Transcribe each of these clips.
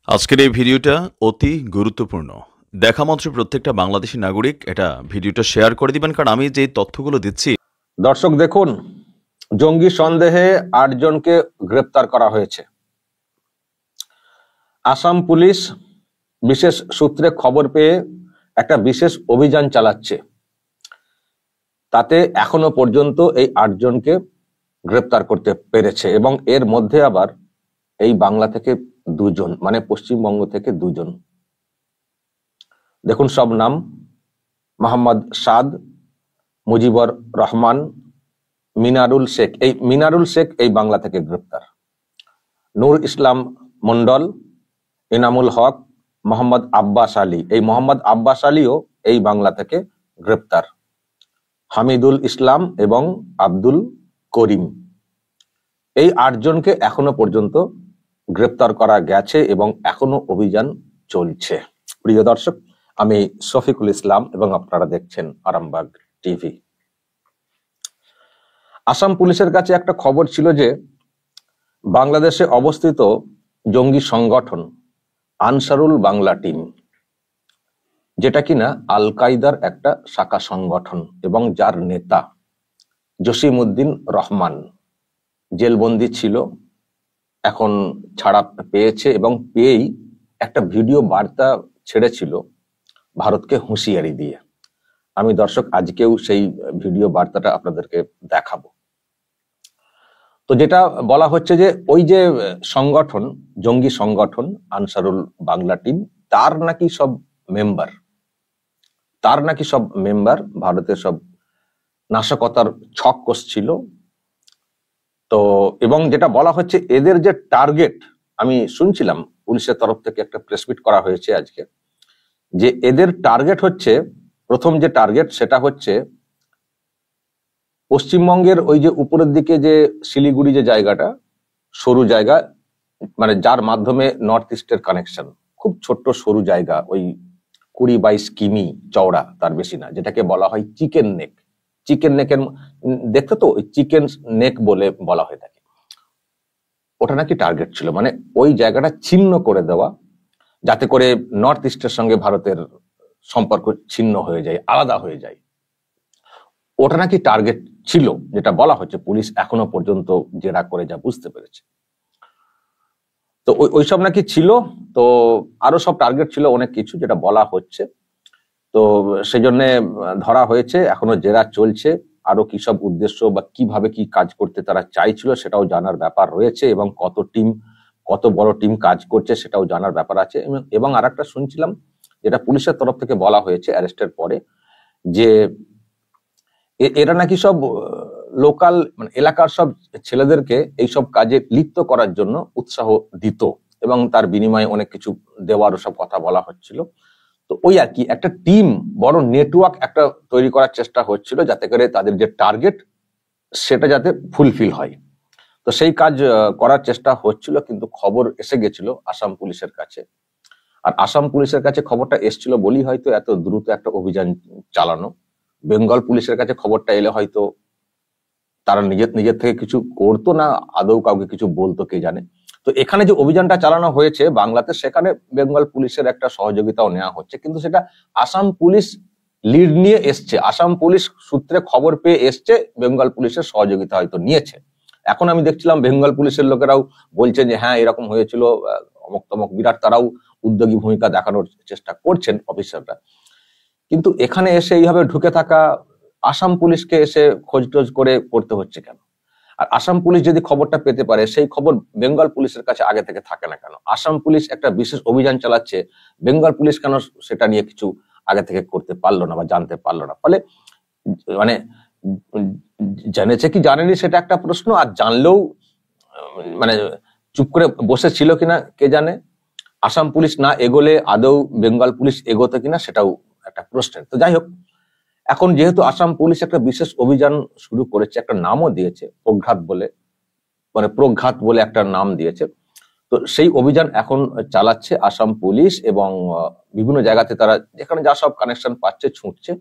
আজকের এই ভিডিওটা অতি গুরুত্বপূর্ণ। দেখা মাত্র প্রত্যেকটা বাংলাদেশী নাগরিক এটা ভিডিওটা শেয়ার করে দিবেন, কারণ আমি যে তথ্যগুলো দিচ্ছি। দর্শক দেখুন, জঙ্গি সন্দেহে ৮ জনকে গ্রেপ্তার করা হয়েছে। আসাম পুলিশ বিশেষ সূত্রে খবর পেয়ে একটা বিশেষ অভিযান চালাচ্ছে। তাতে এখনো পর্যন্ত এই ৮ জনকে গ্রেপ্তার করতে পেরেছে এবং এর মধ্যে আবার এই বাংলা থেকে ২ জন, মানে পশ্চিমবঙ্গ থেকে ২ জন। দেখুন সব নাম: মোহাম্মদ সাদ, মুজিবুর রহমান, মিনারুল শেখ। এই মিনারুল শেখ এই বাংলা থেকে গ্রেপ্তার। নূর ইসলাম মন্ডল, এনামুল হক, মোহাম্মদ আব্বাস আলী। এই মোহাম্মদ আব্বাস আলীও এই বাংলা থেকে গ্রেপ্তার। হামিদুল ইসলাম এবং আব্দুল করিম, এই ৮ জনকে এখনো পর্যন্ত গ্রেপ্তার করা গেছে এবং এখনো অভিযান চলছে। প্রিয় দর্শক, আমি শফিকুল ইসলাম এবং আপনারা দেখছেন আরামবাগ টিভি। আসাম পুলিশের কাছে একটা খবর ছিল যে বাংলাদেশে অবস্থিত জঙ্গি সংগঠন আনসারুল বাংলা টিম, যেটা কিনা আল কায়দার একটা শাখা সংগঠন এবং যার নেতা জসিমউদ্দিন রহমান জেলবন্দি ছিল, এখন ছাড়া পেয়েছে এবং পেয়েই একটা ভিডিও বার্তা ছেড়েছিল ভারতকে হুঁশিয়ারি দিয়ে। আমি দর্শক আজকেও সেই ভিডিও বার্তাটা আপনাদেরকে দেখাবো। তো যেটা বলা হচ্ছে যে ওই যে সংগঠন, জঙ্গি সংগঠন আনসারুল বাংলা টিম, তার নাকি সব মেম্বার ভারতের সব নাশকতার ছক কষছিল। তো এবং যেটা বলা হচ্ছে এদের যে টার্গেট, আমি শুনছিলাম পুলিশের তরফ থেকে একটা প্রেসমিট করা হয়েছে আজকে, যে এদের টার্গেট হচ্ছে, প্রথম যে টার্গেট সেটা হচ্ছে পশ্চিমবঙ্গের ওই যে উপরের দিকে যে শিলিগুড়ি যে জায়গাটা, সরু জায়গা, মানে যার মাধ্যমে নর্থ ইস্টের কানেকশন, খুব ছোট্ট সরু জায়গা, ওই ২০-২২ কিমি চওড়া, তার বেশি না, যেটাকে বলা হয় চিকেন নেক। চিকেন নেকের দেখতে তো ওই চিকেন নেক বলে বলা হয়ে থাকে। ওটা নাকি টার্গেট ছিল, মানে ওই জায়গাটা ছিন্ন করে দেওয়া, যাতে করে নর্থ ইস্টের সঙ্গে ভারতের সম্পর্ক ছিন্ন হয়ে যায়, আলাদা হয়ে যায়। ওটা নাকি টার্গেট ছিল, যেটা বলা হচ্ছে, পুলিশ এখনো পর্যন্ত জেরা করে যা বুঝতে পেরেছে। তো ওইসব নাকি ছিল। তো আরো সব টার্গেট ছিল অনেক কিছু, যেটা বলা হচ্ছে। তো সেই জন্য ধরা হয়েছে, এখনো জেরা চলছে। আরো কি সব উদ্দেশ্য বা কিভাবে কি কাজ করতে তারা চাইছিল সেটাও জানার ব্যাপার রয়েছে, এবং কত বড় টিম কাজ করছে সেটাও জানার ব্যাপার আছে। এবং আর একটা শুনছিলাম, যেটা পুলিশের তরফ থেকে বলা হয়েছে অ্যারেস্টের পরে, যে এরা নাকি সব লোকাল, মানে এলাকার সব ছেলেদেরকে এইসব কাজে লিপ্ত করার জন্য উৎসাহ দিত এবং তার বিনিময়ে অনেক কিছু দেওয়ারও সব কথা বলা হচ্ছিল। তো ওই আর কি একটা টিম, বড় নেটওয়ার্ক একটা তৈরি করার চেষ্টা হচ্ছিল, যাতে করে তাদের যে টার্গেট সেটা যাতে ফুলফিল হয়। তো সেই কাজ করার চেষ্টা হচ্ছিল, কিন্তু খবর এসে গেছিল আসাম পুলিশের কাছে। আর আসাম পুলিশের কাছে খবরটা এসেছিল বলেই হয়তো এত দ্রুত একটা অভিযান চালানো। বেঙ্গল পুলিশের কাছে খবরটা এলে হয়তো তারা নিজের থেকে কিছু করতো না, আদৌ কাউকে কিছু বলতো কে জানে। তো এখানে যে অভিযানটা চালানো হয়েছে বাংলাতে, সেখানে বেঙ্গল পুলিশের একটা সহযোগিতাও নেওয়া হচ্ছে, কিন্তু সেটা আসাম পুলিশ লিড নিয়ে এসছে। আসাম পুলিশ সূত্রে খবর পেয়ে এসছে, বেঙ্গল পুলিশের সহযোগিতা হয়তো নিয়েছে। এখন আমি দেখছিলাম বেঙ্গল পুলিশের লোকেরাও বলছে যে হ্যাঁ এরকম হয়েছিল, অমক তমক, বিরাট তারাও উদ্যোগী ভূমিকা দেখানোর চেষ্টা করছেন অফিসাররা। কিন্তু এখানে এসে এইভাবে ঢুকে থাকা আসাম পুলিশকে এসে খোঁজ টোজ করে করতে হচ্ছে কেন? আর আসাম পুলিশ যদি খবরটা পেতে পারে, সেই খবর বেঙ্গল পুলিশের কাছে আগে থেকে থাকে না কেন? আসাম পুলিশ একটা বিশেষ অভিযান চালাচ্ছে, বেঙ্গল পুলিশ কেন সেটা নিয়ে কিছু আগে থেকে করতে পারলো না বা জানতে পারলো না? ফলে মানে জেনেছে কি জানেনি সেটা একটা প্রশ্ন, আর জানলেও মানে চুপ করে বসে ছিল কিনা কে জানে। আসাম পুলিশ না এগোলে আদৌ বেঙ্গল পুলিশ এগোতে কিনা সেটাও একটা প্রশ্নের। তো যাই হোক, এখন যেহেতু আসাম পুলিশ একটা বিশেষ অভিযান শুরু করেছে, একটা নামও দিয়েছে প্রঘাত বলে একটা নাম দিয়েছে। তো সেই অভিযান এখন চালাচ্ছে আসাম পুলিশ, এবং বিভিন্ন জায়গাতে তারা যেখানে যা সব কানেকশন পাচ্ছে ছুটছে,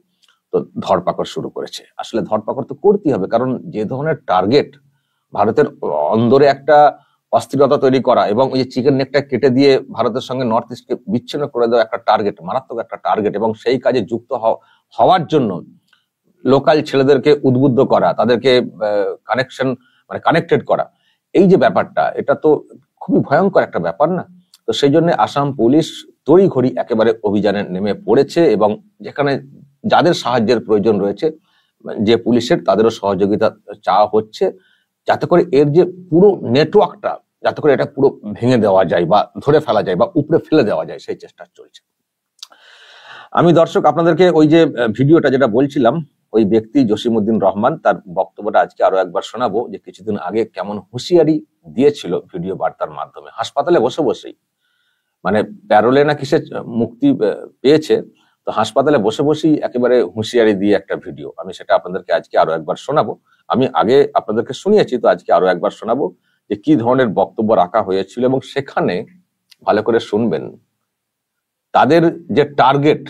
তো ধরপাকড় শুরু করেছে। আসলে ধরপাকড় তো করতেই হবে, কারণ যে ধরনের টার্গেট, ভারতের অন্দরে একটা অস্থিরতা তৈরি করা এবং ওই যে চিকেন নেকটা কেটে দিয়ে ভারতের সঙ্গে নর্থ ইস্টকে বিচ্ছিন্ন করে দেওয়া একটা টার্গেট, মারাত্মক একটা টার্গেট, এবং সেই কাজে যুক্ত হওয়ার জন্য লোকাল ছেলেদেরকে উদ্বুদ্ধ করা, তাদেরকে কানেক্টেড করা, এই যে ব্যাপারটা, এটা তো খুবই ভয়ঙ্কর একটা ব্যাপার না? তো সেই জন্য আসাম পুলিশ তড়িঘড়ি একেবারে অভিযানে নেমে পড়েছে এবং যেখানে যাদের সাহায্যের প্রয়োজন রয়েছে যে পুলিশের, তাদেরও সহযোগিতা চাওয়া হচ্ছে, যাতে করে এর যে পুরো নেটওয়ার্কটা, যাতে করে এটা পুরো ভেঙে দেওয়া যায় বা ধরে ফেলা যায় বা উপরে ফেলে দেওয়া যায়, সেই চেষ্টা চলছে। আমি দর্শক আপনাদেরকে ওই যে ভিডিওটা যেটা বলছিলাম, ওই ব্যক্তি জসিমউদ্দিন রহমান, তার বক্তব্যটা আজকে আরো একবার শোনাবো, যে কিছুদিন আগে কেমন হুঁশিয়ারি দিয়েছিল ভিডিও বার্তার মাধ্যমে, হাসপাতালে বসে বসেই, মানে প্যারোলে না কিসে মুক্তি পেয়েছে, তো হাসপাতালে বসে বসেই একেবারে হুঁশিয়ারি দিয়ে একটা ভিডিও, আমি সেটা আপনাদেরকে আজকে আরো একবার শোনাবো। আমি আগে আপনাদেরকে শুনিয়েছি, তো আজকে আরো একবার শোনাবো যে কি ধরনের বক্তব্য রাখা হয়েছিল, এবং সেখানে ভালো করে শুনবেন, তাদের যে টার্গেট,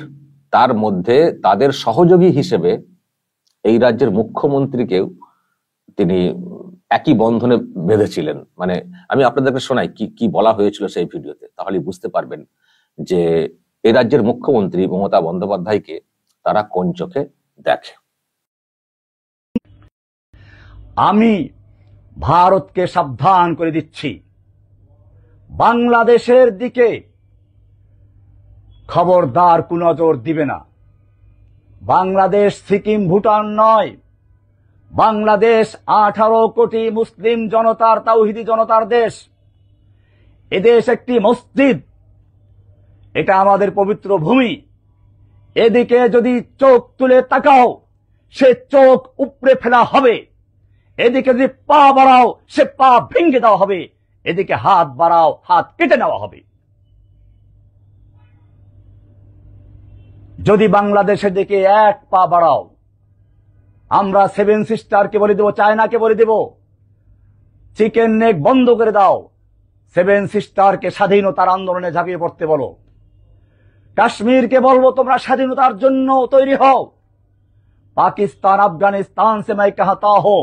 তার মধ্যে তাদের সহযোগী হিসেবে এই রাজ্যের মুখ্যমন্ত্রীকেও তিনি একই বন্ধনে বেঁধেছিলেন। মানে আমি আপনাদেরকে শোনাই কি কি বলা হয়েছিল সেই ভিডিওতে, তাহলে বুঝতে পারবেন যে এই রাজ্যের মুখ্যমন্ত্রী মমতা বন্দ্যোপাধ্যায়কে তারা কোন চোখে দেখে। আমি ভারতকে সাবধান করে দিচ্ছি, বাংলাদেশের দিকে খবরদার কুনজর দিবে না। বাংলাদেশ সিকিম ভুটান নয়, বাংলাদেশ 18 কোটি মুসলিম জনতার, তাওহিদি জনতার দেশ। এদেশ একটি মসজিদ, এটা আমাদের পবিত্র ভূমি। এদিকে যদি চোখ তুলে তাকাও, সে চোখ উপড়ে ফেলা হবে। এদিকে যদি পা বাড়াও, সে পা ভেঙে দেওয়া হবে। এদিকে হাত বাড়াও, হাত কেটে নেওয়া হবে। যদি বাংলাদেশের দিকে এক পা বাড়াও, আমরা 7 সিস্টারকে বলে দেব, চায়নাকে বলে দেব, চিকেন নেক বন্ধ করে দাও। 7 সিস্টারকে স্বাধীনতার আন্দোলনে ঝাঁপিয়ে পড়তে বলো। কাশ্মীরকে বলবো, তোমরা স্বাধীনতার জন্য তৈরি হও। पाकिस्तान अफगानिस्तान से मैं कहता हूं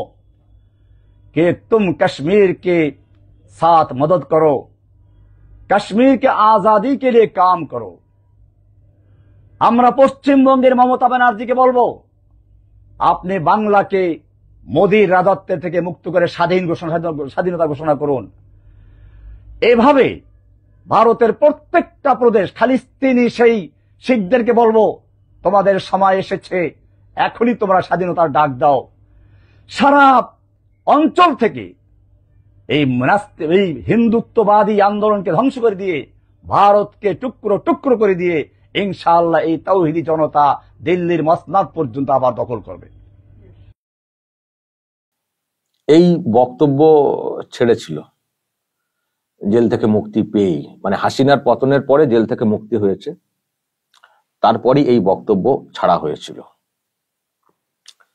कि तुम कश्मीर के साथ मदद करो, कश्मीर के आजादी के लिए काम करो। আমরা পশ্চিমবঙ্গের মমতা ব্যানার্জিকে বলবো, আপনি বাংলাকে মোদির রাজত্ব থেকে মুক্ত করে স্বাধীনতা ঘোষণা করুন। এভাবে ভারতের প্রত্যেকটা প্রদেশ, খালিস্তানি সেই শিখদেরকে বলবো, তোমাদের সময় এসেছে, এখনই তোমরা স্বাধীনতার ডাক দাও। সারা অঞ্চল থেকে এই হিন্দুত্ববাদী আন্দোলনকে ধ্বংস করে দিয়ে, ভারতকে টুকরো টুকরো করে দিয়ে, ইনশাআল্লাহ এই তাওহিদি জনতা দিল্লির মসনদ পর্যন্ত আবার দখল করবে। এই বক্তব্য ছেড়েছিল জেল থেকে মুক্তি পেয়েই, মানে হাসিনার পতনের পরে জেল থেকে মুক্তি হয়েছে, তারপরই এই বক্তব্য ছাড়া হয়েছিল।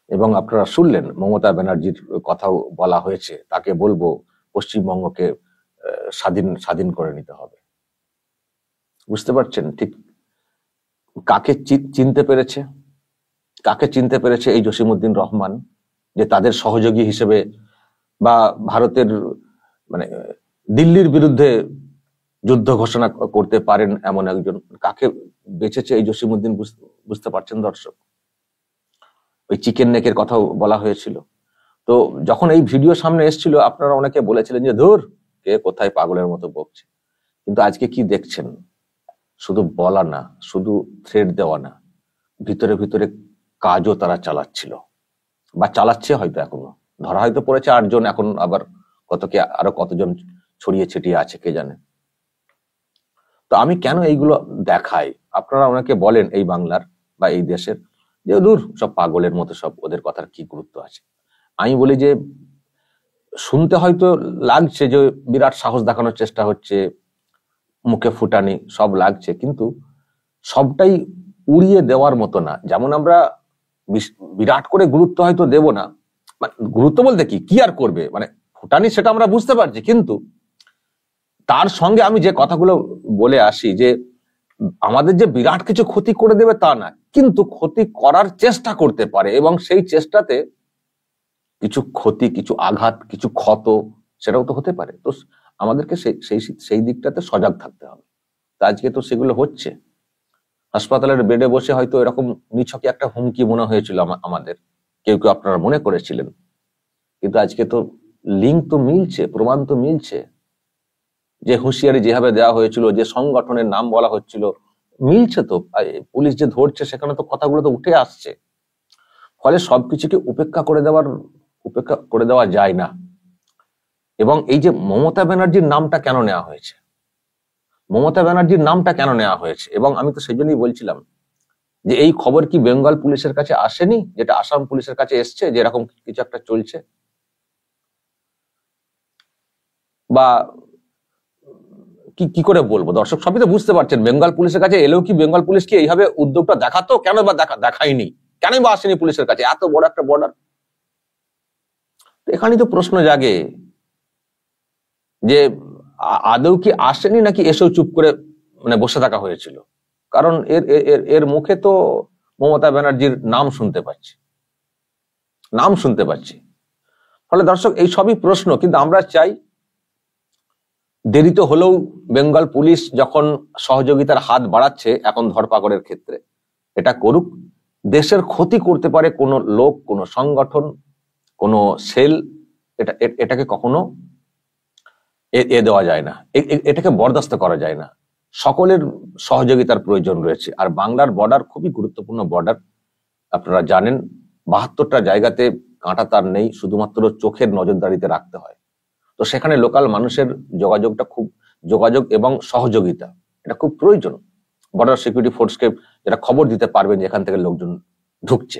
এবং আপনারা শুনলেন মমতা ব্যানার্জির কথাও বলা হয়েছে, তাকে বলবো পশ্চিমবঙ্গকে স্বাধীন করে নিতে হবে। বুঝতে পারছেন ঠিক কাকে চিনতে পেরেছে, কাকে চিনতে পেরেছে এই জসিমউদ্দিন রহমান, যে তাদের সহযোগী হিসেবে বা ভারতের মানে দিল্লির বিরুদ্ধে যুদ্ধ ঘোষণা করতে পারেন এমন একজন, কাকে বেঁচেছে এই জসিমউদ্দিন, বুঝতে পারছেন দর্শক? ওই চিকেন নেকের কথাও বলা হয়েছিল। তো যখন এই ভিডিও সামনে এসেছিল, আপনারা অনেকে বলেছিলেন যে ধুর, কে কোথায় পাগলের মতো বকছে। কিন্তু আজকে কি দেখছেন, শুধু বলা না, শুধু থ্রেড দেওয়া না, ভিতরে ভিতরে কাজও তারা চালাচ্ছিল বা চালাচ্ছে, হয়তো এখনো ধরা হয়তো পড়েছে 8 জন, এখন আবার আরো কতজন ছড়িয়ে ছিটিয়ে আছে কে জানে। তো আমি কেন এইগুলো দেখাই, আপনারা অনেকে বলেন এই বাংলার বা এই দেশের যে দূর, সব পাগলের মতো, সব ওদের কথার কি গুরুত্ব আছে। আমি বলি যে শুনতে হয়তো লাগছে যে বিরাট সাহস দেখানোর চেষ্টা হচ্ছে, মুখে ফুটানি সব লাগছে, কিন্তু সবটাই উড়িয়ে দেওয়ার মতো না। যেমন আমরা বিরাট করে গুরুত্ব হয়তো দেব না, গুরুত্ব বলতে কি আর করবে, মানে ফুটানি সেটা আমরা বুঝতে পারছি, কিন্তু তার সঙ্গে আমি যে কথাগুলো বলে আসি যে আমাদের যে বিরাট কিছু ক্ষতি করে দেবে তা না, কিন্তু ক্ষতি করার চেষ্টা করতে পারে, এবং সেই চেষ্টাতে কিছু ক্ষতি, কিছু আঘাত, কিছু ক্ষত সেটাও তো হতে পারে। তো আমাদেরকে সেই দিকটাতে সজাগ থাকতে হবে। তা আজকে তো সেগুলো হচ্ছে। হাসপাতালের বেডে বসে হয়তো এরকম নিছকে একটা হুমকি মনে হয়েছিল আমাদের, কেউ কেউ আপনারা মনে করেছিলেন, কিন্তু আজকে তো লিঙ্ক তো মিলছে, প্রমাণ তো মিলছে, যে হুঁশিয়ারি যেভাবে দেওয়া হয়েছিল, যে সংগঠনের নাম বলা হচ্ছিল, মিলছে তো। পুলিশ যে ধরছে সেখানে তো কথাগুলো তো উঠে আসছে। ফলে সবকিছুকে উপেক্ষা করে দেওয়া যায় না। এবং এই যে মমতা ব্যানার্জির নামটা কেন নেওয়া হয়েছে, মমতা ব্যানার্জির নামটা কেন নেওয়া হয়েছে, এবং আমি তো সেই জন্যই বলছিলাম যে এই খবর কি বেঙ্গল পুলিশের কাছে আসেনি, যেটা আসাম পুলিশের কাছে এসছে, যে এরকম কিছু একটা চলছে? বা কি করে বলবো, দর্শক সবই তো বুঝতে পারছেন, বেঙ্গল পুলিশের কাছে এলেও কি বেঙ্গল পুলিশ কি এইভাবে উদ্যোগটা দেখাতো? কেন বা দেখায়নি, কেনই বা আসেনি পুলিশের কাছে? এত বড় একটা বর্ডার। এখানেই তো প্রশ্ন জাগে যে আদৌ কি আসেনি, নাকি এসেও চুপ করে মানে বসে থাকা হয়েছিল? কারণ এর মুখে তো মমতা ব্যানার্জির নাম শুনতে পাচ্ছি। ফলে দর্শক এই সবই প্রশ্ন, কিন্তু আমরা চাই দেরিতে হলেও বেঙ্গল পুলিশ যখন সহযোগিতার হাত বাড়াচ্ছে এখন ধরপাকড়ের ক্ষেত্রে, এটা করুক। দেশের ক্ষতি করতে পারে কোনো লোক, কোনো সংগঠন, কোনো সেল, এটাকে কখনো দেওয়া যায় না, এটাকে বরদাস্ত করা যায় না। সকলের সহযোগিতার প্রয়োজন রয়েছে। আর বাংলার বর্ডার খুবই গুরুত্বপূর্ণ বর্ডার, আপনারা জানেন। 72টা জায়গাতে কাঁটা তার নেই, শুধুমাত্র চোখের নজরদারিতে রাখতে হয়। তো সেখানে লোকাল মানুষের যোগাযোগ এবং সহযোগিতা এটা খুব প্রয়োজন। বর্ডার সিকিউরিটি ফোর্সকে যেটা খবর দিতে পারবেন যেখান থেকে লোকজন ঢুকছে,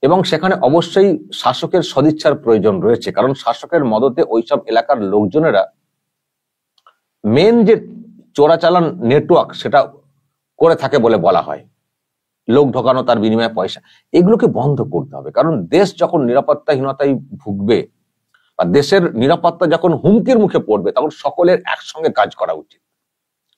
এবং সেখানে অবশ্যই শাসকের সদিচ্ছার প্রয়োজন রয়েছে, কারণ শাসকের মদতে ওইসব এলাকার লোকজনেরা মেন যে চোরাচালান নেটওয়ার্ক সেটা করে থাকে বলে বলা হয়। লোক ঢোকানো, তার বিনিময়ে পয়সা, এগুলোকে বন্ধ করতে হবে। কারণ দেশ যখন নিরাপত্তাহীনতায় ভুগবে বা দেশের নিরাপত্তা যখন হুমকির মুখে পড়বে, তখন সকলের একসঙ্গে কাজ করা উচিত।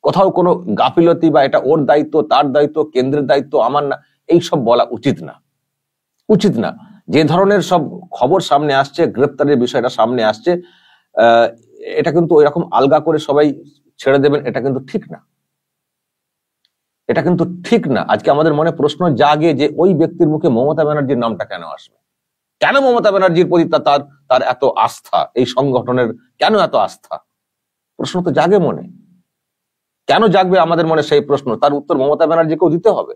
কোথাও কোনো গাফিলতি বা এটা ওর দায়িত্ব, তার দায়িত্ব, কেন্দ্রের দায়িত্ব, আমার না, এইসব বলা উচিত না। যে ধরনের সব খবর সামনে আসছে, গ্রেপ্তারের বিষয়টা সামনে আসছে, এটা কিন্তু ওইরকম আলগা করে সবাই ছেড়ে দেবেন, এটা কিন্তু ঠিক না। আজকে আমাদের মনে প্রশ্ন জাগে যে ওই ব্যক্তির মুখে মমতা ব্যানার্জির নামটা কেন আসবে? কেন মমতা ব্যানার্জির প্রতি তার এত আস্থা, এই সংগঠনের কেন এত আস্থা? প্রশ্ন তো জাগে মনে। কেন জাগবে আমাদের মনে সেই প্রশ্ন? তার উত্তর মমতা ব্যানার্জিকেও দিতে হবে।